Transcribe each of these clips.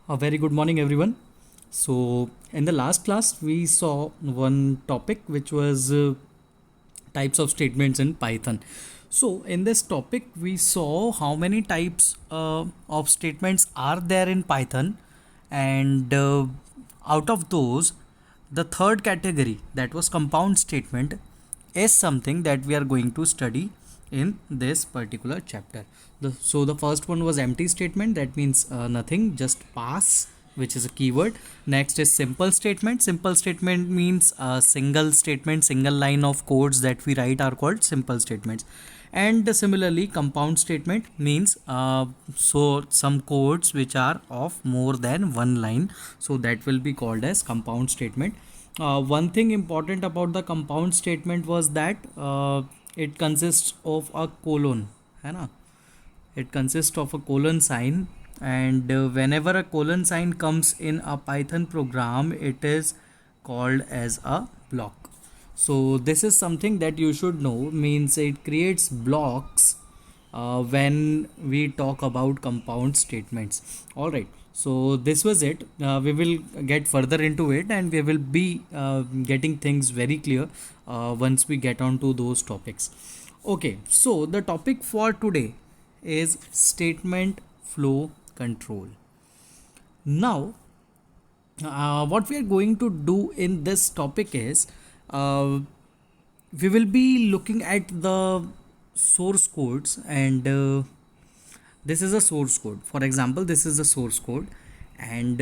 A very good morning, everyone. So, in the last class, we saw one topic which was types of statements in Python. So, in this topic, we saw how many types of statements are there in Python, and out of those, the third category, that was compound statement, is something that we are going to study in this particular chapter. So the first one was empty statement, that means nothing, just pass, which is a keyword. Next is simple statement. Simple statement means a single statement, single line of codes that we write are called simple statements. And similarly, compound statement means so some codes which are of more than one line, so that will be called as compound statement. One thing important about the compound statement was that it consists of a colon, है ना? It consists of a colon sign, and whenever a colon sign comes in a Python program, it is called as a block. So this is something that you should know, means it creates blocks when we talk about compound statements. All right, so this was it. We will get further into it, and we will be getting things very clear once we get on to those topics. Okay, so the topic for today is statement flow control. Now, what we are going to do in this topic is we will be looking at the source codes, and this is a source code. For example, this is the source code, and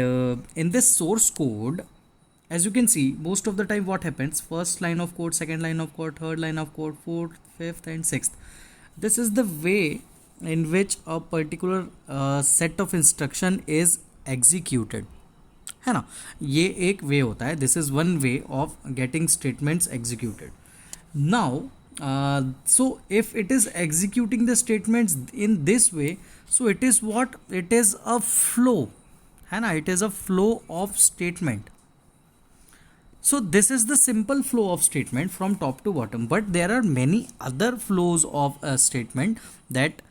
in this source code, as you can see, most of the time what happens, first line of code, second line of code, third line of code, fourth, fifth and sixth, this is the way in which a particular set of instruction is executed, है ना? ये एक वे होता है. This is one way of getting statements executed. Now so if it is executing the statements in this way, so it is what, it is a flow, है ना? It is a flow of statement. So this is the simple flow of statement from top to bottom, but there are many other flows of a statement that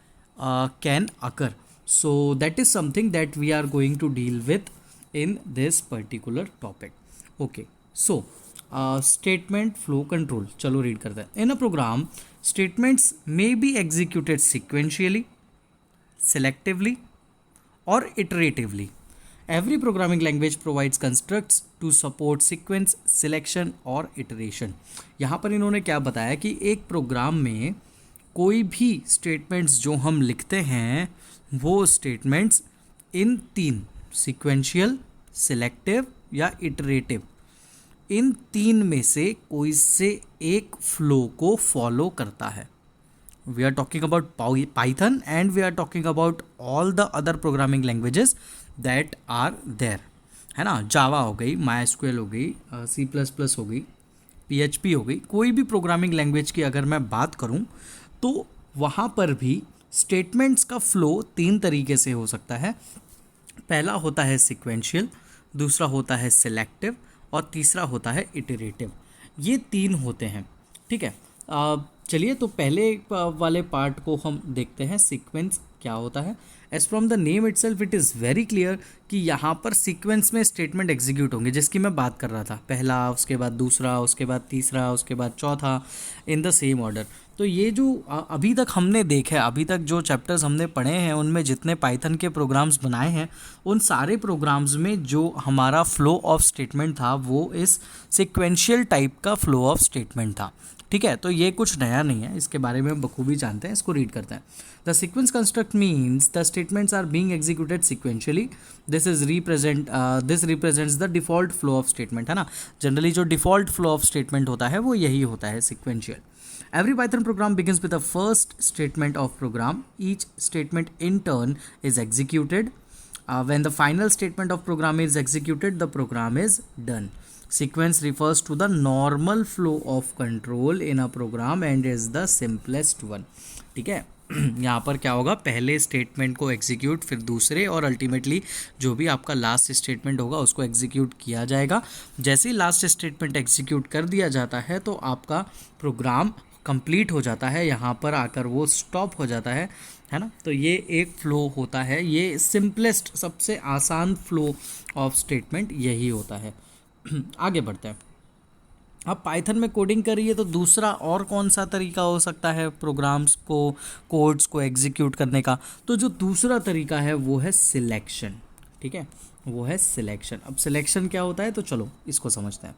can occur. So that is something that we are going to deal with in this particular topic. Okay, so statement flow control, चलो read करते हैं. In a program, statements may be executed sequentially, selectively or iteratively. Every programming language provides constructs to support sequence, selection और iteration. यहाँ पर इन्होंने क्या बताया कि एक प्रोग्राम में कोई भी स्टेटमेंट्स जो हम लिखते हैं, वो स्टेटमेंट्स इन तीन, सिक्वेंशियल, सिलेक्टिव या इटरेटिव, इन तीन में से कोई से एक फ्लो को फॉलो करता है. We are talking about Python, and we are talking about all the other programming languages that are there, है ना? जावा हो गई, MySQL हो गई, C++ हो गई, PHP हो गई. कोई भी प्रोग्रामिंग लैंग्वेज की अगर मैं बात करूं, तो वहाँ पर भी स्टेटमेंट्स का फ्लो तीन तरीके से हो सकता है. पहला होता है सिक्वेंशियल, दूसरा होता है सिलेक्टिव और तीसरा होता है इटरेटिव. ये तीन होते हैं, ठीक है. चलिए, तो पहले वाले पार्ट को हम देखते हैं. सीक्वेंस क्या होता है? As from the name itself it is very clear कि यहाँ पर सीक्वेंस में स्टेटमेंट एग्जीक्यूट होंगे, जिसकी मैं बात कर रहा था. पहला, उसके बाद दूसरा, उसके बाद तीसरा, उसके बाद चौथा, इन द सेम ऑर्डर. तो ये जो अभी तक हमने देखे, अभी तक जो चैप्टर्स हमने पढ़े हैं, उनमें जितने पाइथन के प्रोग्राम्स बनाए हैं, उन सारे प्रोग्राम्स में जो हमारा फ्लो ऑफ स्टेटमेंट था, वो इस सिक्वेंशियल टाइप का फ्लो ऑफ स्टेटमेंट था. ठीक है, तो ये कुछ नया नहीं है, इसके बारे में बखूबी जानते हैं. इसको रीड करते हैं. The sequence construct means the statements are being executed sequentially. This represents the default flow of statement, है ना? जनरली जो डिफॉल्ट फ्लो ऑफ स्टेटमेंट होता है वो यही होता है, sequential. Every Python program begins with the first statement of program. Each statement in turn is executed. When the final statement of program is executed, the program is done. Sequence refers to the normal flow of control in a program and is the simplest one. ठीक है. यहाँ पर क्या होगा, पहले statement को execute, फिर दूसरे, और अल्टीमेटली जो भी आपका लास्ट स्टेटमेंट होगा उसको एग्जीक्यूट किया जाएगा. जैसे ही लास्ट स्टेटमेंट एग्जीक्यूट कर दिया जाता है, तो आपका प्रोग्राम कंप्लीट हो जाता है, यहाँ पर आकर वो स्टॉप हो जाता है ना। तो ये एक फ्लो होता है, ये सिंपलेस्ट सबसे आसान फ्लो ऑफ स्टेटमेंट यही होता है। आगे बढ़ते हैं। अब पाइथन में कोडिंग करिए तो दूसरा और कौन सा तरीका हो सकता है प्रोग्राम्स को, कोड्स को एग्जीक्यूट करने का? तो जो दूसरा तरीका है वो है सिलेक्शन। ठीक है, वो है सिलेक्शन। अब सिलेक्शन क्या होता है तो चलो इसको समझते हैं।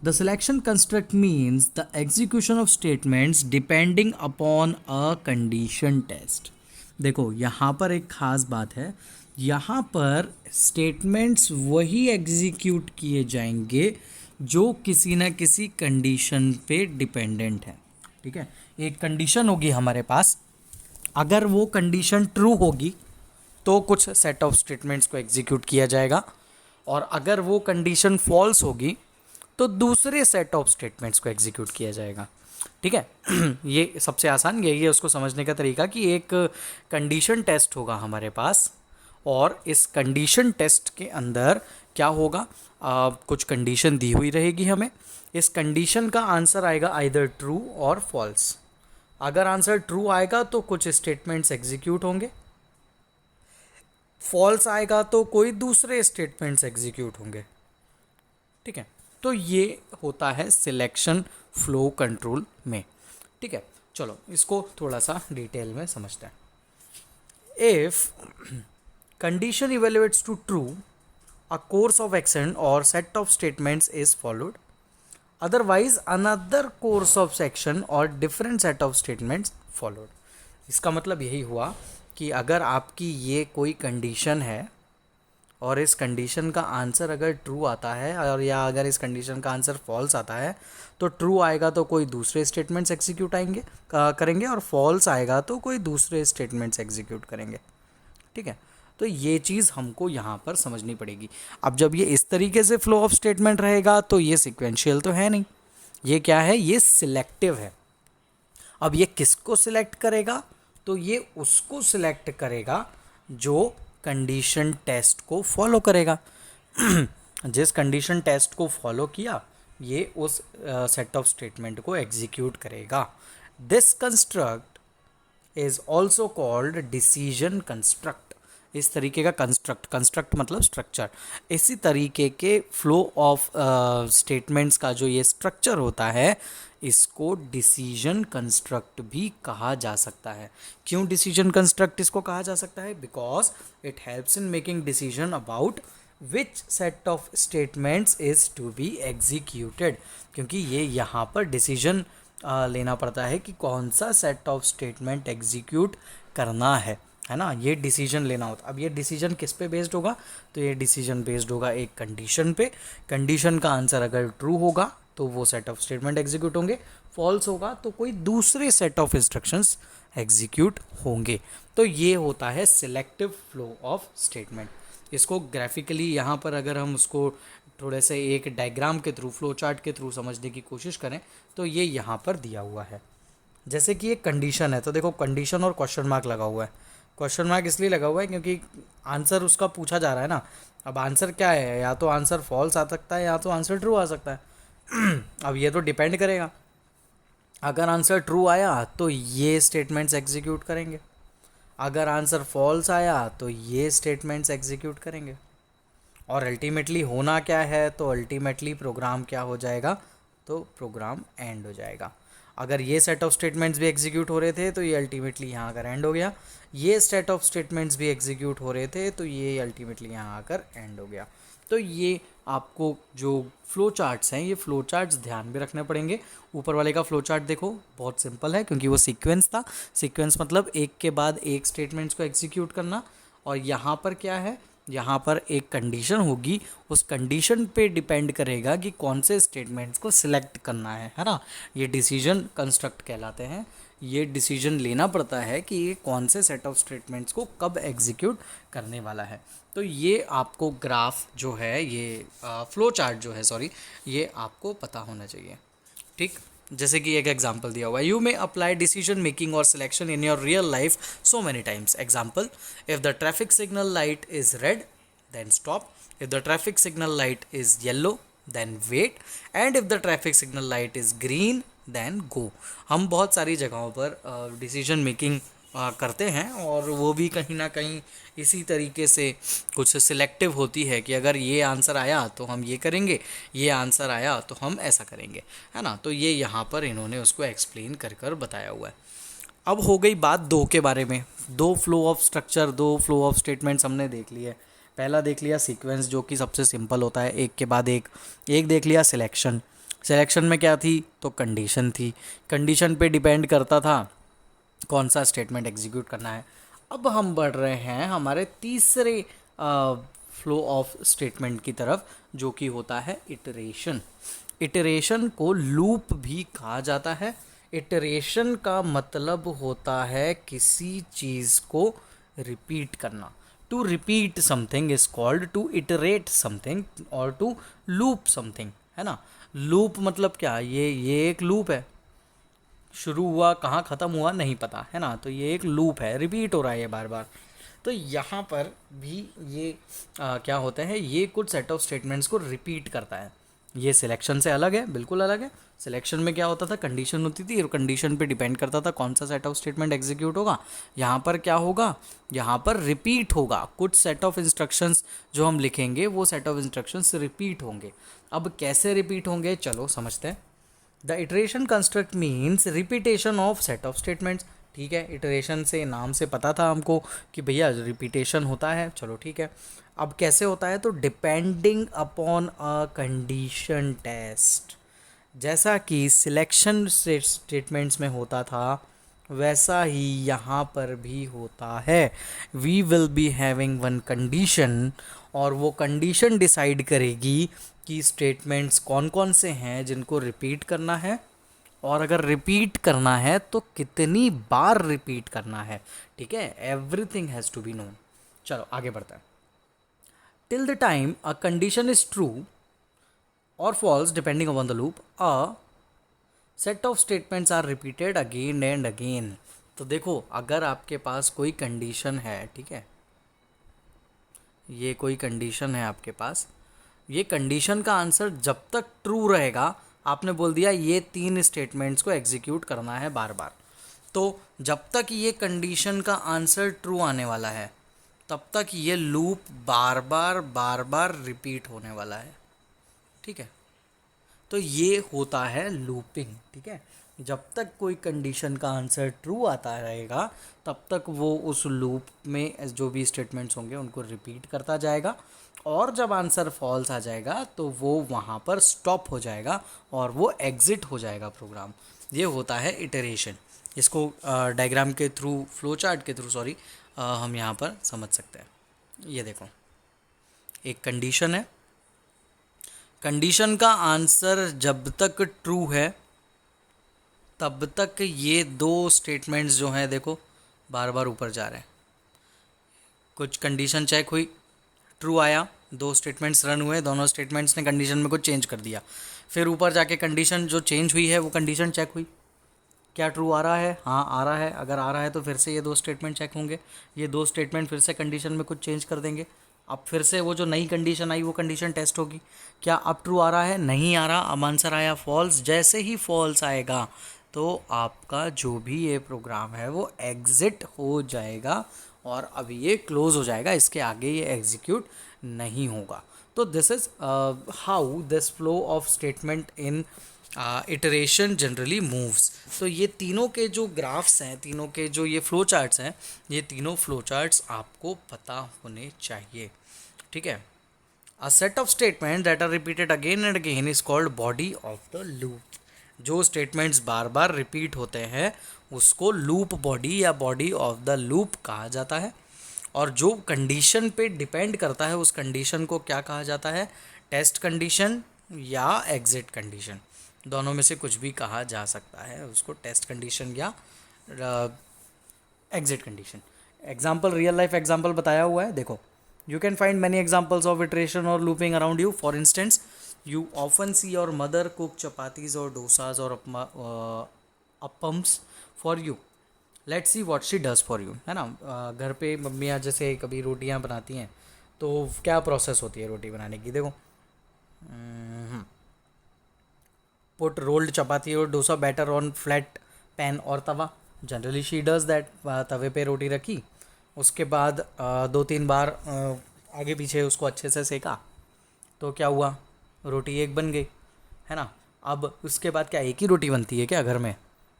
The selection construct means the execution of statements depending upon a condition test. देखो यहाँ पर एक खास बात है, यहाँ पर स्टेटमेंट्स वही एग्जीक्यूट किए जाएंगे जो किसी ना किसी कंडीशन पे डिपेंडेंट है। ठीक है, एक कंडीशन होगी हमारे पास, अगर वो कंडीशन ट्रू होगी तो कुछ सेट ऑफ स्टेटमेंट्स को एग्जीक्यूट किया जाएगा, और अगर वो कंडीशन फॉल्स होगी तो दूसरे सेट ऑफ स्टेटमेंट्स को एग्जीक्यूट किया जाएगा। ठीक है, ये सबसे आसान यही है उसको समझने का तरीका कि एक कंडीशन टेस्ट होगा हमारे पास, और इस कंडीशन टेस्ट के अंदर क्या होगा, कुछ कंडीशन दी हुई रहेगी हमें, इस कंडीशन का आंसर आएगा आइदर ट्रू और फॉल्स। अगर आंसर ट्रू आएगा तो कुछ स्टेटमेंट्स एग्जीक्यूट होंगे, फॉल्स आएगा तो कोई दूसरे स्टेटमेंट्स एग्जीक्यूट होंगे। ठीक है, तो ये होता है सिलेक्शन फ्लो कंट्रोल में। ठीक है, चलो इसको थोड़ा सा डिटेल में समझते हैं। If condition evaluates to true, a course of action or set of statements is followed, otherwise another course of action or different set of statements followed। इसका मतलब यही हुआ कि अगर आपकी ये कोई कंडीशन है और इस कंडीशन का आंसर अगर ट्रू आता है, और या अगर इस कंडीशन का आंसर फॉल्स आता है, तो ट्रू आएगा तो कोई दूसरे स्टेटमेंट्स एग्जीक्यूट करेंगे, और फॉल्स आएगा तो कोई दूसरे स्टेटमेंट्स एग्जीक्यूट करेंगे। ठीक है, तो ये चीज़ हमको यहाँ पर समझनी पड़ेगी। अब जब ये इस तरीके से फ्लो ऑफ स्टेटमेंट रहेगा तो ये सिक्वेंशियल तो है नहीं, ये क्या है, ये सिलेक्टिव है। अब ये किसको सिलेक्ट करेगा, तो ये उसको सिलेक्ट करेगा जो कंडीशन टेस्ट को फॉलो करेगा। जिस कंडीशन टेस्ट को फॉलो किया ये उस सेट ऑफ स्टेटमेंट को एग्जीक्यूट करेगा। This construct is also called decision construct. इस तरीके का कंस्ट्रक्ट मतलब स्ट्रक्चर, इसी तरीके के फ्लो ऑफ स्टेटमेंट्स का जो ये स्ट्रक्चर होता है इसको डिसीजन कंस्ट्रक्ट भी कहा जा सकता है। क्यों डिसीजन कंस्ट्रक्ट इसको कहा जा सकता है? Because it helps in making decision about which set of statements is to be executed. क्योंकि ये यहाँ पर डिसीजन लेना पड़ता है कि कौन सा सेट ऑफ स्टेटमेंट एग्जीक्यूट करना है ना, ये डिसीजन लेना होता। अब ये डिसीजन किस पे बेस्ड होगा, तो ये डिसीजन बेस्ड होगा एक कंडीशन पे। कंडीशन का आंसर अगर ट्रू होगा तो वो सेट ऑफ स्टेटमेंट एग्जीक्यूट होंगे, फॉल्स होगा तो कोई दूसरे सेट ऑफ इंस्ट्रक्शंस एग्जीक्यूट होंगे। तो ये होता है सिलेक्टिव फ्लो ऑफ स्टेटमेंट। इसको ग्राफिकली यहाँ पर अगर हम उसको थोड़े से एक डायग्राम के थ्रू, फ्लो चार्ट के थ्रू समझने की कोशिश करें तो ये यहाँ पर दिया हुआ है। जैसे कि एक कंडीशन है, तो देखो कंडीशन और क्वेश्चन मार्क लगा हुआ है। क्वेश्चन मार्क इसलिए लगा हुआ है क्योंकि आंसर उसका पूछा जा रहा है ना। अब आंसर क्या है, या तो आंसर फॉल्स आ सकता है या तो आंसर ट्रू आ सकता है। अब ये तो डिपेंड करेगा, अगर आंसर ट्रू आया तो ये स्टेटमेंट्स एग्जीक्यूट करेंगे, अगर आंसर फॉल्स आया तो ये स्टेटमेंट्स एग्जीक्यूट करेंगे। और अल्टीमेटली होना क्या है, तो अल्टीमेटली प्रोग्राम क्या हो जाएगा, तो प्रोग्राम एंड हो जाएगा। अगर ये सेट ऑफ स्टेटमेंट्स भी एग्जीक्यूट हो रहे थे तो ये अल्टीमेटली यहाँ आकर एंड हो गया, ये सेट ऑफ स्टेटमेंट्स भी एग्जीक्यूट हो रहे थे तो ये अल्टीमेटली यहाँ आकर एंड हो गया। तो ये आपको जो फ्लो चार्ट्स हैं, ये फ्लो चार्ट्स ध्यान में रखने पड़ेंगे। ऊपर वाले का फ्लो चार्ट देखो, बहुत सिंपल है क्योंकि वो सीक्वेंस था। सीक्वेंस मतलब एक के बाद एक स्टेटमेंट्स को एग्जीक्यूट करना, और यहाँ पर क्या है, यहाँ पर एक कंडीशन होगी, उस कंडीशन पे डिपेंड करेगा कि कौन से स्टेटमेंट्स को सिलेक्ट करना है ना। ये डिसीजन कंस्ट्रक्ट कहलाते हैं। ये डिसीजन लेना पड़ता है कि ये कौन से सेट ऑफ स्टेटमेंट्स को कब एग्जीक्यूट करने वाला है। तो ये आपको ग्राफ जो है, ये फ्लो चार्ट जो है सॉरी, ये आपको पता होना चाहिए। ठीक, जैसे कि एक एग्जांपल दिया हुआ है, you may apply decision making और selection in your real life so many times. Example, if the traffic signal light is red then stop, if the traffic signal light is yellow then wait, and if the traffic signal light is green then go. हम बहुत सारी जगहों पर decision making करते हैं और वो भी कहीं ना कहीं इसी तरीके से कुछ सिलेक्टिव होती है कि अगर ये आंसर आया तो हम ये करेंगे, ये आंसर आया तो हम ऐसा करेंगे, है ना। तो ये यहाँ पर इन्होंने उसको एक्सप्लेन कर कर बताया हुआ है। अब हो गई बात दो के बारे में। दो फ्लो ऑफ स्ट्रक्चर, दो फ्लो ऑफ स्टेटमेंट्स हमने देख लिए। पहला देख लिया सीक्वेंस, जो कि सबसे सिंपल होता है, एक के बाद एक। एक देख लिया सिलेक्शन। सिलेक्शन में क्या थी, तो कंडीशन थी। कंडीशन पे डिपेंड करता था कौन सा स्टेटमेंट एग्जीक्यूट करना है। अब हम बढ़ रहे हैं हमारे तीसरे फ्लो ऑफ स्टेटमेंट की तरफ, जो कि होता है इटरेशन। इटरेशन को लूप भी कहा जाता है। इटरेशन का मतलब होता है किसी चीज़ को रिपीट करना। To repeat something is called to iterate something और टू लूप समथिंग, है ना। लूप मतलब क्या, ये एक लूप है, शुरू हुआ कहाँ ख़त्म हुआ नहीं पता, है ना। तो ये एक लूप है, रिपीट हो रहा है ये बार बार। तो यहाँ पर भी ये क्या होता है, ये कुछ सेट ऑफ स्टेटमेंट्स को रिपीट करता है। ये सिलेक्शन से अलग है, बिल्कुल अलग है। सिलेक्शन में क्या होता था, कंडीशन होती थी और कंडीशन पे डिपेंड करता था कौन सा सेट ऑफ स्टेटमेंट एग्जीक्यूट होगा। यहाँ पर क्या होगा, यहाँ पर रिपीट होगा। कुछ सेट ऑफ इंस्ट्रक्शंस जो हम लिखेंगे वो सेट ऑफ इंस्ट्रक्शंस रिपीट होंगे। अब कैसे रिपीट होंगे, चलो समझते हैं। The iteration construct means repetition of set of statements. ठीक है, इटरेशन से नाम से पता था हमको कि भैया रिपीटेशन होता है, चलो ठीक है। अब कैसे होता है, तो depending upon a condition test. जैसा कि सिलेक्शन स्टेटमेंट्स में होता था वैसा ही यहाँ पर भी होता है। We will be having one condition और वो कंडीशन डिसाइड करेगी कि स्टेटमेंट्स कौन कौन से हैं जिनको रिपीट करना है, और अगर रिपीट करना है तो कितनी बार रिपीट करना है। ठीक है, everything has to be known. चलो आगे बढ़ते हैं। Till the time a condition is true और false depending upon the loop, a set of statements are repeated again and again. तो देखो, अगर आपके पास कोई कंडीशन है, ठीक है, ये कोई कंडीशन है आपके पास, ये कंडीशन का आंसर जब तक ट्रू रहेगा, आपने बोल दिया ये 3 स्टेटमेंट्स को एग्जीक्यूट करना है बार बार, तो जब तक ये कंडीशन का आंसर ट्रू आने वाला है तब तक ये लूप बार बार रिपीट होने वाला है। ठीक है, तो ये होता है लूपिंग। ठीक है, जब तक कोई कंडीशन का आंसर ट्रू आता रहेगा तब तक वो उस लूप में जो भी स्टेटमेंट्स होंगे उनको रिपीट करता जाएगा, और जब आंसर फॉल्स आ जाएगा तो वो वहाँ पर स्टॉप हो जाएगा और वो एग्ज़िट हो जाएगा प्रोग्राम। ये होता है इटरेशन। इसको डायग्राम के थ्रू, फ्लो चार्ट के थ्रू सॉरी, हम यहाँ पर समझ सकते हैं। ये देखो, एक कंडीशन है, कंडीशन का आंसर जब तक ट्रू है तब तक ये 2 स्टेटमेंट्स जो हैं देखो बार बार ऊपर जा रहे हैं। कुछ कंडीशन चेक हुई, ट्रू आया, 2 स्टेटमेंट्स रन हुए, दोनों स्टेटमेंट्स ने कंडीशन में कुछ चेंज कर दिया, फिर ऊपर जाके कंडीशन जो चेंज हुई है वो कंडीशन चेक हुई, क्या ट्रू आ रहा है, हाँ आ रहा है। अगर आ रहा है तो फिर से ये 2 स्टेटमेंट चेक होंगे, ये 2 स्टेटमेंट फिर से कंडीशन में कुछ चेंज कर देंगे। अब फिर से वो जो नई कंडीशन आई वो कंडीशन टेस्ट होगी, क्या अब ट्रू आ रहा है, नहीं आ रहा, अब आंसर आया फॉल्स। जैसे ही फॉल्स आएगा तो आपका जो भी ये प्रोग्राम है वो एग्ज़िट हो जाएगा और अब ये क्लोज हो जाएगा, इसके आगे ये एग्जीक्यूट नहीं होगा। तो this is how this flow of statement in iteration generally moves. तो ये तीनों के जो ग्राफ्स हैं, तीनों के जो ये फ्लो चार्ट्स हैं, ये तीनों फ्लो चार्ट्स आपको पता होने चाहिए। ठीक है, a set of statement that are repeated again and again is called body of the loop. जो स्टेटमेंट्स बार बार रिपीट होते हैं उसको लूप बॉडी या बॉडी ऑफ द लूप कहा जाता है, और जो कंडीशन पे डिपेंड करता है उस कंडीशन को क्या कहा जाता है, टेस्ट कंडीशन या एग्जिट कंडीशन। दोनों में से कुछ भी कहा जा सकता है उसको, टेस्ट कंडीशन या exit condition. Example, real life example बताया हुआ है, देखो। You can find many examples of iteration और looping around you. For instance, you often see your mother cook chapatis or dosas or appams for you. Let's see what she does for you, है ना। घर पे मम्मियाँ जैसे कभी रोटियाँ बनाती हैं तो क्या प्रोसेस होती है रोटी बनाने की, देखो। पुट रोल्ड चपाती और dosa batter on flat pan और tawa. Generally she does that. तवे पे रोटी रखी, उसके बाद 2-3 बार आगे पीछे उसको अच्छे से सेका, तो क्या हुआ, रोटी एक बन गई, है ना। अब उसके बाद क्या एक ही रोटी बनती है क्या घर में?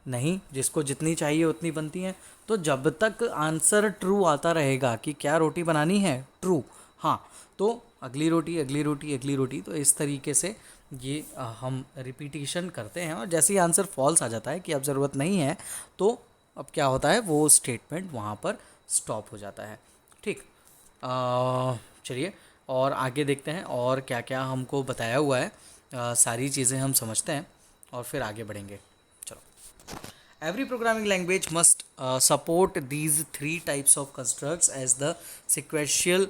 नहीं, जिसको जितनी चाहिए उतनी बनती है। तो जब तक आंसर ट्रू आता रहेगा कि क्या रोटी बनानी है, ट्रू, हाँ, तो अगली रोटी अगली रोटी अगली रोटी, तो इस तरीके से ये हम रिपीटिशन करते हैं। और जैसे ही आंसर फॉल्स आ जाता है कि अब ज़रूरत नहीं है, तो अब क्या होता है, वो स्टेटमेंट वहाँ पर स्टॉप हो जाता है। ठीक, चलिए और आगे देखते हैं और क्या क्या हमको बताया हुआ है। सारी चीज़ें हम समझते हैं और फिर आगे बढ़ेंगे। चलो, every programming language must support these three types of constructs as the sequential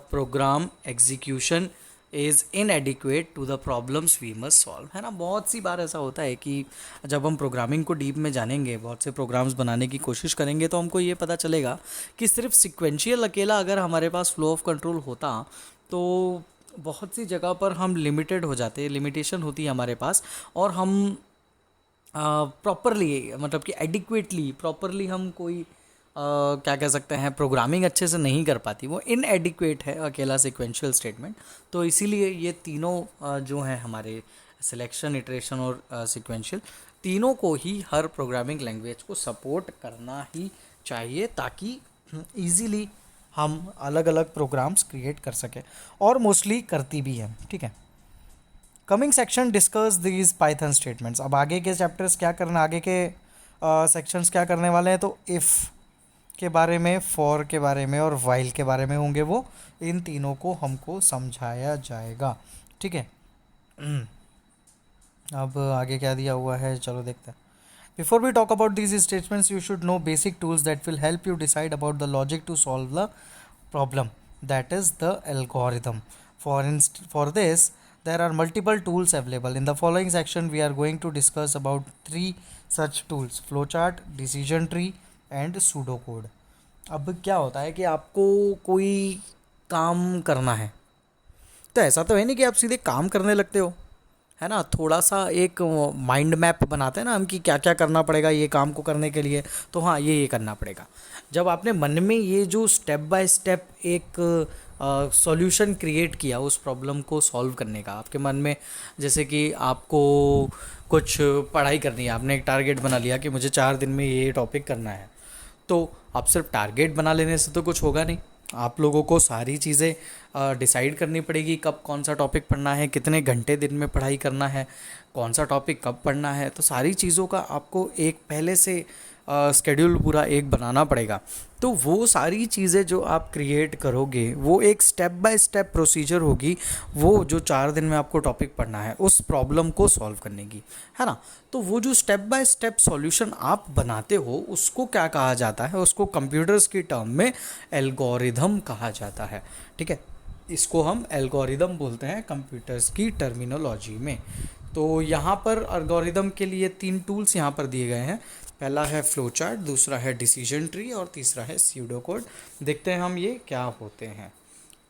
program execution is inadequate to the problems we must solve, है ना। बहुत सी बार ऐसा होता है कि जब हम प्रोग्रामिंग को डीप में जानेंगे, बहुत से प्रोग्राम्स बनाने की कोशिश करेंगे, तो हमको ये पता चलेगा कि सिर्फ सिक्वेंशियल अकेला अगर हमारे पास फ्लो ऑफ कंट्रोल होता, तो बहुत सी जगह पर हम लिमिटेड हो जाते, लिमिटेशन होती है हमारे पास, और हम प्रॉपरली, मतलब कि एडिक्वेटली प्रॉपरली हम कोई क्या कह सकते हैं, प्रोग्रामिंग अच्छे से नहीं कर पाती, वो इनएडिक्वेट है अकेला सिक्वेंशियल स्टेटमेंट। तो इसीलिए ये तीनों जो हैं हमारे सिलेक्शन, इटरेशन और सिक्वेंशियल, तीनों को ही हर प्रोग्रामिंग लैंग्वेज को सपोर्ट करना ही चाहिए, ताकि ईज़िली हम अलग अलग प्रोग्राम्स क्रिएट कर सकें, और मोस्टली करती भी हैं। ठीक है, coming section discuss these Python statements. अब आगे के चैप्टर्स क्या करना, आगे के सेक्शंस क्या करने वाले हैं, तो इफ़ के बारे में, फॉर के बारे में और वाइल के बारे में होंगे। वो इन तीनों को हमको समझाया जाएगा। ठीक है, अब आगे क्या दिया हुआ है, चलो देखते हैं। Before we talk about these statements, you should know basic tools that will help you decide about the logic to solve the problem, that is the algorithm. For this, there are multiple tools available. In the following section, we are going to discuss about 3 such tools: flowchart, decision tree and pseudocode. अब क्या होता है कि आपको कोई काम करना है, तो ऐसा तो है नहीं कि आप सीधे काम करने लगते हो, है ना। थोड़ा सा एक माइंड मैप बनाते हैं ना हम कि क्या क्या करना पड़ेगा ये काम को करने के लिए, तो हाँ ये करना पड़ेगा। जब आपने मन में ये जो स्टेप बाय स्टेप एक सॉल्यूशन क्रिएट किया उस प्रॉब्लम को सॉल्व करने का, आपके मन में, जैसे कि आपको कुछ पढ़ाई करनी है, आपने एक टारगेट बना लिया कि मुझे 4 दिन में ये टॉपिक करना है, तो आप सिर्फ टारगेट बना लेने से तो कुछ होगा नहीं। आप लोगों को सारी चीज़ें डिसाइड करनी पड़ेगी, कब कौन सा टॉपिक पढ़ना है, कितने घंटे दिन में पढ़ाई करना है, कौन सा टॉपिक कब पढ़ना है। तो सारी चीज़ों का आपको एक पहले से स्केड्यूल पूरा एक बनाना पड़ेगा। तो वो सारी चीज़ें जो आप क्रिएट करोगे, वो एक स्टेप बाय स्टेप प्रोसीजर होगी, वो जो 4 दिन में आपको टॉपिक पढ़ना है उस प्रॉब्लम को सॉल्व करने की, है ना। तो वो जो स्टेप बाय स्टेप सॉल्यूशन आप बनाते हो, उसको क्या कहा जाता है, उसको कंप्यूटर्स की टर्म में एल्गोरिदम कहा जाता है। ठीक है, इसको हम एल्गोरिदम बोलते हैं कंप्यूटर्स की टर्मिनोलॉजी में। तो यहाँ पर एल्गोरिदम के लिए 3 टूल्स यहाँ पर दिए गए हैं। पहला है फ्लो चार्ट, दूसरा है डिसीजन ट्री और तीसरा है स्यूडोकोड। देखते हैं हम ये क्या होते हैं।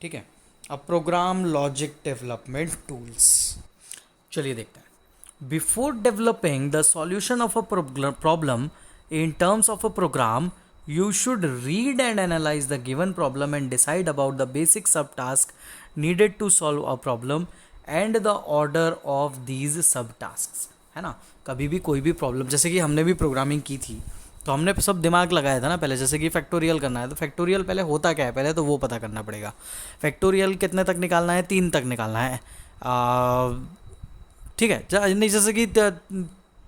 ठीक है, अब प्रोग्राम लॉजिक डेवलपमेंट टूल्स, चलिए देखते हैं। Before developing the solution of a problem in terms of a program, you should read and analyze the given problem and decide about the basic subtask needed to solve a problem and the order of these subtasks, है ना। कभी भी कोई भी problem, जैसे कि हमने भी प्रोग्रामिंग की थी, तो हमने सब दिमाग लगाया था ना पहले। जैसे कि फैक्टोरियल करना है, तो फैक्टोरियल पहले होता क्या है, पहले तो वो पता करना पड़ेगा। फैक्टोरियल कितने तक निकालना है, 3 तक निकालना है। ठीक है, नहीं जैसे कि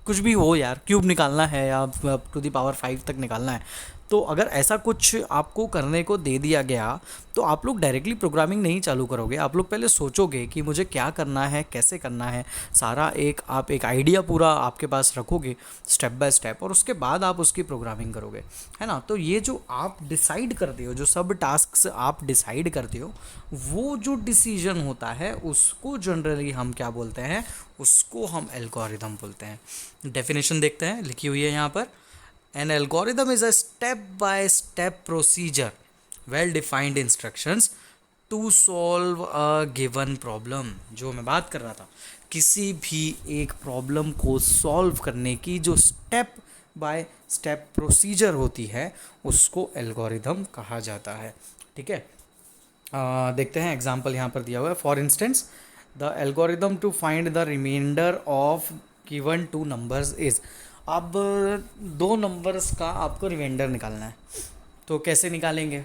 कुछ भी हो यार, क्यूब निकालना है या टू द पावर 5 तक निकालना है। तो अगर ऐसा कुछ आपको करने को दे दिया गया, तो आप लोग डायरेक्टली प्रोग्रामिंग नहीं चालू करोगे। आप लोग पहले सोचोगे कि मुझे क्या करना है, कैसे करना है, सारा आप एक आइडिया पूरा आपके पास रखोगे स्टेप बाय स्टेप, और उसके बाद आप उसकी प्रोग्रामिंग करोगे, है ना। तो ये जो आप डिसाइड करते हो, जो सब टास्क्स आप डिसाइड करते हो, वो जो डिसीजन होता है उसको जनरली हम क्या बोलते हैं, उसको हम एल्गोरिदम बोलते हैं। डेफिनेशन देखते हैं, लिखी हुई है यहाँ पर। An algorithm is a step-by-step procedure, well-defined instructions to solve a given problem, जो मैं बात कर रहा था, किसी भी एक प्रॉब्लम को सॉल्व करने की जो स्टेप बाय स्टेप प्रोसीजर होती है उसको एल्गोरिदम कहा जाता है। ठीक है, देखते हैं एग्जाम्पल यहाँ पर दिया हुआ है। For instance the algorithm to find the remainder of given two numbers is. अब दो नंबर्स का आपको रिमाइंडर निकालना है, तो कैसे निकालेंगे?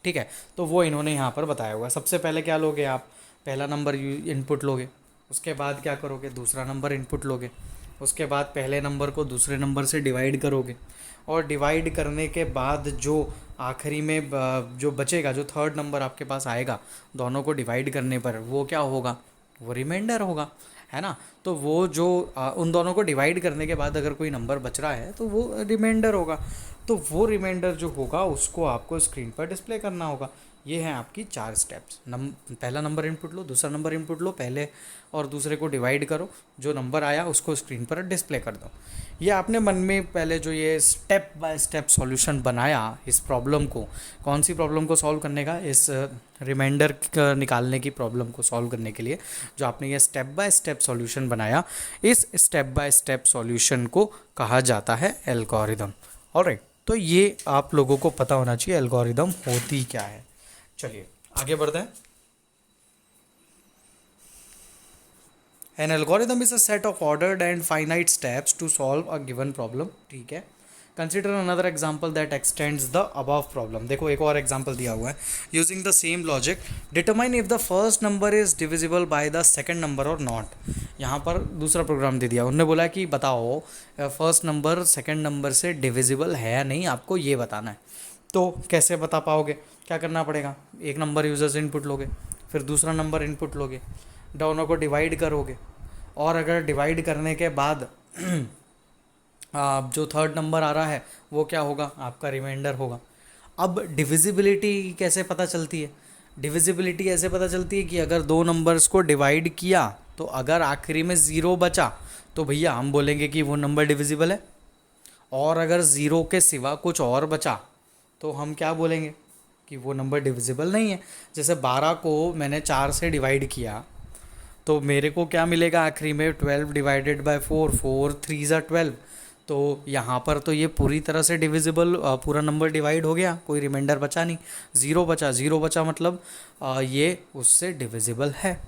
ठीक है, तो वो इन्होंने यहाँ पर बताया हुआ है। सबसे पहले क्या लोगे आप? पहला नंबर इनपुट लोगे, उसके बाद क्या करोगे? दूसरा नंबर इनपुट लोगे, उसके बाद पहले नंबर को दूसरे नंबर से डिवाइड करोगे, और डिवाइड करने के बाद जो आखिरी में जो बचेगा, जो थर्ड नंबर आपके पास आएगा दोनों को डिवाइड करने पर, वो क्या होगा? वो रिमाइंडर होगा, है ना। तो वो जो उन दोनों को डिवाइड करने के बाद अगर कोई नंबर बच रहा है तो वो रिमाइंडर होगा। तो वो रिमाइंडर जो होगा उसको आपको स्क्रीन पर डिस्प्ले करना होगा। ये हैं आपकी 4 स्टेप्स। पहला नंबर इनपुट लो, दूसरा नंबर इनपुट लो, पहले और दूसरे को डिवाइड करो, जो नंबर आया उसको स्क्रीन पर डिस्प्ले कर दो। ये आपने मन में पहले जो ये स्टेप बाय स्टेप सॉल्यूशन बनाया इस प्रॉब्लम को, कौन सी प्रॉब्लम को सॉल्व करने का? इस रिमाइंडर निकालने की प्रॉब्लम को सॉल्व करने के लिए जो आपने ये स्टेप बाय स्टेप सॉल्यूशन बनाया, इस स्टेप बाय स्टेप सॉल्यूशन को कहा जाता है एल्गोरिदम। ऑलराइट, तो ये आप लोगों को पता होना चाहिए एल्गोरिदम होती क्या है। चलिए आगे बढ़ते हैं। An algorithm is a set of ordered and finite steps to solve a given problem. ठीक है, consider another example that x tends the above problem. देखो एक और एग्जाम्पल दिया हुआ है। Using the same logic determine if the first number is divisible by the second number और not. यहाँ पर दूसरा प्रोग्राम दे दिया, उन्होंने बोला कि बताओ फर्स्ट नंबर सेकंड नंबर से डिविजिबल है या नहीं, आपको ये बताना है। तो कैसे बता पाओगे? क्या करना पड़ेगा? एक नंबर यूजर से इनपुट लोगे, फिर दूसरा नंबर इनपुट लोगे, दोनों को डिवाइड करोगे, और अगर डिवाइड करने के बाद जो थर्ड नंबर आ रहा है वो क्या होगा? आपका रिमाइंडर होगा। अब डिविजिबिलिटी कैसे पता चलती है? डिविजिबिलिटी ऐसे पता चलती है कि अगर दो नंबर्स को डिवाइड किया तो अगर आखिरी में ज़ीरो बचा तो भैया हम बोलेंगे कि वो नंबर डिविजिबल है, और अगर ज़ीरो के सिवा कुछ और बचा तो हम क्या बोलेंगे? कि वो नंबर डिविजिबल नहीं है। जैसे 12 को मैंने 4 से डिवाइड किया तो मेरे को क्या मिलेगा आखिरी में? 12 डिवाइडेड बाय 4, 4 3 ज़ा 12। तो यहाँ पर तो ये पूरी तरह से डिविजिबल, पूरा नंबर डिवाइड हो गया, कोई रिमाइंडर बचा नहीं, ज़ीरो बचा। ज़ीरो बचा मतलब ये उससे डिविजिबल है।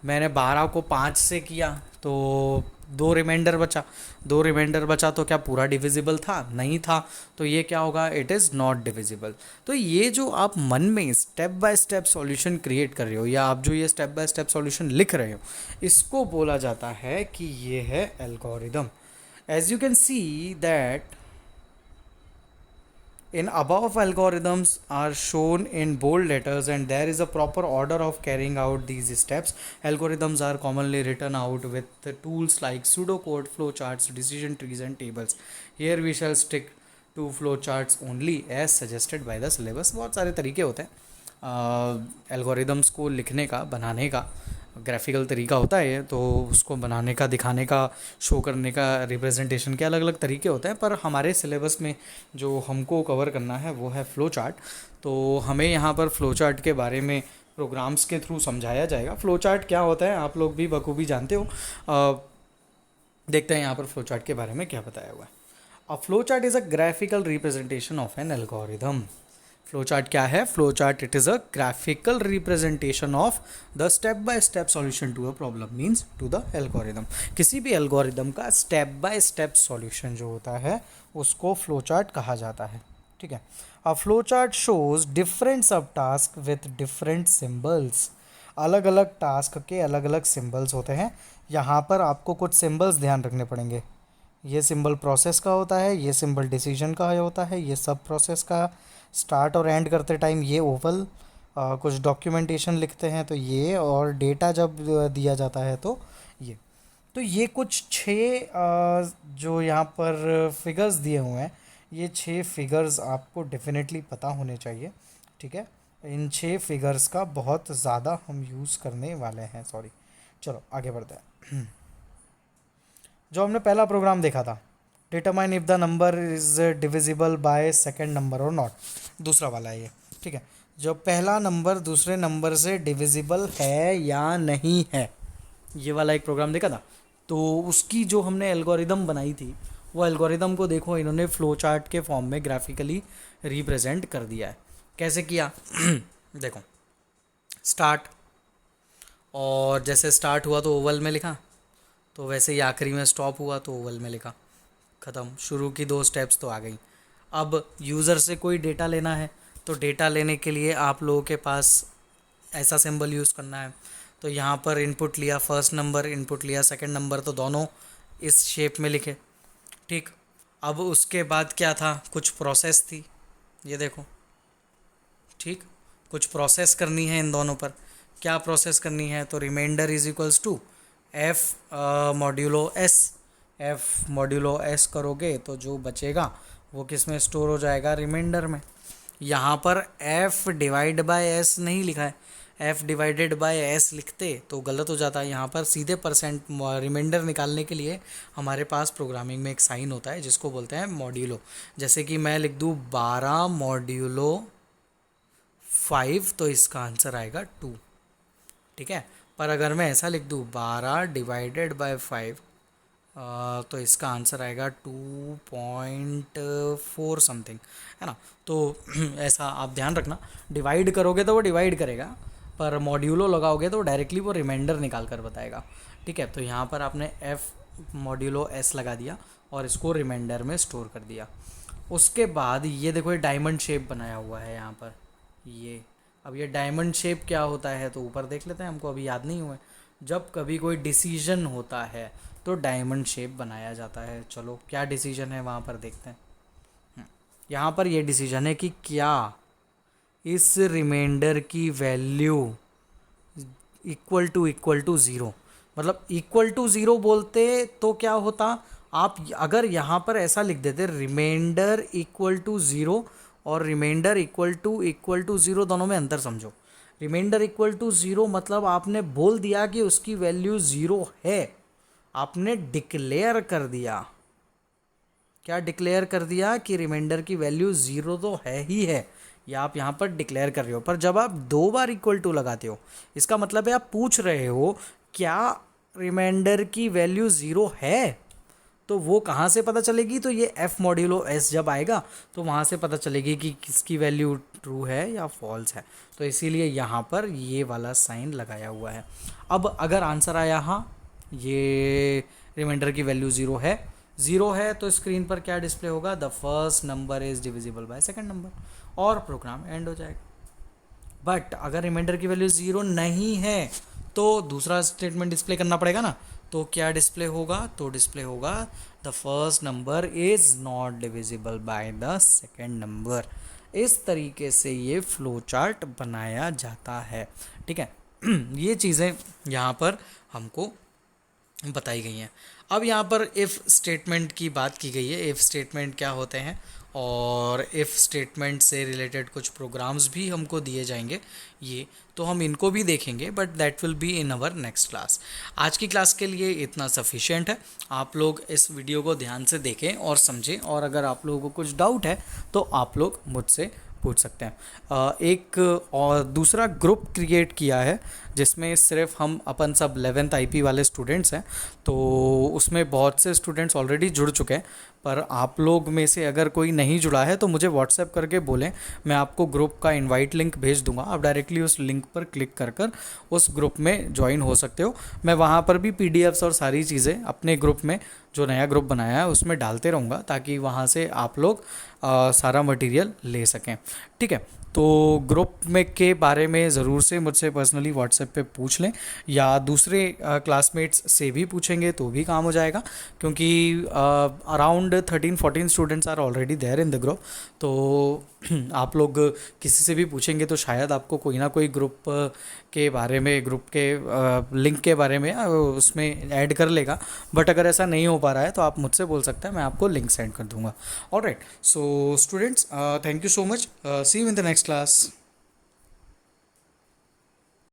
मैंने 12 को 5 से किया तो दो रिमाइंडर बचा, दो रिमाइंडर बचा तो क्या पूरा डिविजिबल था? नहीं था। तो ये क्या होगा? It is not divisible. तो ये जो आप मन में step by step solution create कर रहे हो, या आप जो ये स्टेप बाय स्टेप सॉल्यूशन लिख रहे हो, इसको बोला जाता है कि ये है algorithm. As you can see that in above algorithms are shown in bold letters and there is a proper order of carrying out these steps. Algorithms are commonly written out with the tools like pseudocode, flowcharts, decision trees and tables. Here we shall stick to flowcharts only as suggested by the syllabus. बहुत सारे तरीके होते हैं algorithms को लिखने का, बनाने का। ग्राफिकल तरीका होता है ये, तो उसको बनाने का, दिखाने का, शो करने का, रिप्रेजेंटेशन के अलग अलग तरीके होते हैं। पर हमारे सिलेबस में जो हमको कवर करना है वो है फ़्लो चार्ट। तो हमें यहाँ पर फ़्लो चार्ट के बारे में प्रोग्राम्स के थ्रू समझाया जाएगा। फ़्लो चार्ट क्या होता है आप लोग भी बखूबी जानते हो। देखते हैं यहाँ पर फ़्लो चार्ट के बारे में क्या बताया हुआ है। A flow chart is a graphical representation of an algorithm. Flow chart क्या है? Flow chart it is a graphical representation of the step by step solution to a problem, means to the algorithm. किसी भी algorithm का step by step solution जो होता है उसको flow chart कहा जाता है। ठीक है, a flow chart shows different सब टास्क विथ डिफरेंट सिम्बल्स। अलग अलग टास्क के अलग अलग सिम्बल्स होते हैं। यहाँ पर आपको कुछ सिम्बल्स ध्यान रखने पड़ेंगे। ये सिंबल प्रोसेस का होता है, ये सिंबल डिसीजन का होता है, ये सब प्रोसेस का। स्टार्ट और एंड करते टाइम ये ओवल, कुछ डॉक्यूमेंटेशन लिखते हैं तो ये, और डेटा जब दिया जाता है तो ये। तो ये कुछ 6 जो यहाँ पर फिगर्स दिए हुए हैं, ये 6 फिगर्स आपको डेफिनेटली पता होने चाहिए। ठीक है, इन 6 फिगर्स का बहुत ज़्यादा हम यूज़ करने वाले हैं। सॉरी, चलो आगे बढ़ते हैं। जो हमने पहला प्रोग्राम देखा था, determine if the number is divisible by second number और नॉट, दूसरा वाला है ये। ठीक है, जो पहला नंबर दूसरे नंबर से डिविजिबल है या नहीं है, ये वाला एक प्रोग्राम देखा था। तो उसकी जो हमने एल्गोरिदम बनाई थी, वो एल्गोरिदम को देखो इन्होंने फ्लो चार्ट के फॉर्म में ग्राफिकली रिप्रेजेंट कर दिया है। कैसे किया देखो, स्टार्ट, और जैसे स्टार्ट हुआ तो ओवल में लिखा, तो वैसे ही आखिरी में स्टॉप हुआ तो ओवल में लिखा, ख़त्म। शुरू की 2 स्टेप्स तो आ गई। अब यूज़र से कोई डेटा लेना है, तो डेटा लेने के लिए आप लोगों के पास ऐसा सिंबल यूज़ करना है। तो यहाँ पर इनपुट लिया फर्स्ट नंबर, इनपुट लिया सेकंड नंबर, तो दोनों इस शेप में लिखे, ठीक। अब उसके बाद क्या था, कुछ प्रोसेस थी, ये देखो, ठीक। कुछ प्रोसेस करनी है इन दोनों पर। क्या प्रोसेस करनी है, तो remainder is equals to F modulo S. F modulo S करोगे तो जो बचेगा वो किस में स्टोर हो जाएगा, रिमाइंडर में। यहाँ पर एफ डिवाइड बाय एस नहीं लिखा है, एफ डिवाइडेड बाय एस लिखते तो गलत हो जाता है। यहाँ पर सीधे परसेंट रिमाइंडर निकालने के लिए हमारे पास प्रोग्रामिंग में एक साइन होता है जिसको बोलते हैं मॉड्यूलो। जैसे कि मैं लिख दूँ 12 मॉड्यूलो 5, तो इसका आंसर आएगा 2, ठीक है। पर अगर मैं ऐसा लिख दूँ 12 डिवाइडेड बाय 5, तो इसका आंसर आएगा 2.4 समथिंग, है ना। तो ऐसा आप ध्यान रखना, डिवाइड करोगे तो वो डिवाइड करेगा, पर मॉड्यूलो लगाओगे तो डायरेक्टली वो रिमाइंडर निकाल कर बताएगा, ठीक है। तो यहाँ पर आपने एफ मॉड्यूलो एस लगा दिया और इसको रिमाइंडर में स्टोर कर दिया। उसके बाद ये देखो, ये डायमंड शेप बनाया हुआ है यहाँ पर, ये। अब ये डायमंड शेप क्या होता है तो ऊपर देख लेते हैं, हमको अभी याद नहीं हुआ है। जब कभी कोई डिसीजन होता है तो डायमंड शेप बनाया जाता है। चलो क्या डिसीजन है वहाँ पर देखते हैं। यहाँ पर ये डिसीजन है कि क्या इस रिमाइंडर की वैल्यू इक्वल टू ज़ीरो, मतलब इक्वल टू ज़ीरो बोलते तो क्या होता, आप अगर यहाँ पर ऐसा लिख देते रिमाइंडर इक्वल टू ज़ीरो और रिमाइंडर इक्वल टू ज़ीरो, दोनों में अंतर समझो। रिमाइंडर इक्वल टू ज़ीरो मतलब आपने बोल दिया कि उसकी वैल्यू ज़ीरो है, आपने डिक्लेयर कर दिया। क्या डिक्लेयर कर दिया कि रिमाइंडर की वैल्यू ज़ीरो तो है ही है, या आप यहाँ पर डिक्लेयर कर रहे हो। पर जब आप 2 बार इक्वल टू लगाते हो, इसका मतलब है आप पूछ रहे हो क्या रिमाइंडर की वैल्यू ज़ीरो है, तो वो कहाँ से पता चलेगी, तो ये एफ मॉड्यूलो एस जब आएगा तो वहाँ से पता चलेगी कि किसकी वैल्यू ट्रू है या फॉल्स है। तो इसीलिए यहाँ पर ये वाला साइन लगाया हुआ है। अब अगर आंसर आया हाँ ये रिमाइंडर की वैल्यू ज़ीरो है तो स्क्रीन पर क्या डिस्प्ले होगा, the first number is divisible by second number, और प्रोग्राम एंड हो जाएगा। बट अगर रिमाइंडर की वैल्यू ज़ीरो नहीं है तो दूसरा स्टेटमेंट डिस्प्ले करना पड़ेगा ना। तो क्या डिस्प्ले होगा, तो डिस्प्ले होगा the first number is not divisible by the second number. इस तरीके से ये फ्लो चार्ट बनाया जाता है, ठीक है। ये चीज़ें यहाँ पर हमको बताई गई हैं। अब यहाँ पर इफ़ स्टेटमेंट की बात की गई है। इफ़ स्टेटमेंट क्या होते हैं, और इफ़ स्टेटमेंट से रिलेटेड कुछ प्रोग्राम्स भी हमको दिए जाएंगे, ये तो हम इनको भी देखेंगे, but that will be in our next class. आज की क्लास के लिए इतना सफिशिएंट है। आप लोग इस वीडियो को ध्यान से देखें और समझें, और अगर आप लोगों को कुछ डाउट है तो आप लोग मुझसे पूछ सकते हैं। एक और दूसरा ग्रुप क्रिएट किया है जिसमें सिर्फ हम अपन सब 11th IP वाले स्टूडेंट्स हैं, तो उसमें बहुत से स्टूडेंट्स ऑलरेडी जुड़ चुके हैं। पर आप लोग में से अगर कोई नहीं जुड़ा है तो मुझे व्हाट्सएप करके बोलें, मैं आपको ग्रुप का इनवाइट लिंक भेज दूंगा। आप डायरेक्टली उस लिंक पर क्लिक कर कर उस ग्रुप में ज्वाइन हो सकते हो। मैं वहाँ पर भी PDFs और सारी चीज़ें अपने ग्रुप में, जो नया ग्रुप बनाया है उसमें डालते रहूँगा, ताकि वहाँ से आप लोग सारा मटेरियल ले सकें, ठीक है। तो ग्रुप में के बारे में ज़रूर से मुझसे पर्सनली व्हाट्सएप पे पूछ लें, या दूसरे क्लासमेट्स से भी पूछेंगे तो भी काम हो जाएगा, क्योंकि around 13-14 students are already there in the group. तो आप लोग किसी से भी पूछेंगे तो शायद आपको कोई ना कोई ग्रुप के बारे में, ग्रुप के लिंक के बारे में उसमें ऐड कर लेगा। बट अगर ऐसा नहीं हो पा रहा है तो आप मुझसे बोल सकते हैं, मैं आपको लिंक सेंड कर दूंगा। Alright, so students, thank you so much, see you in the next class.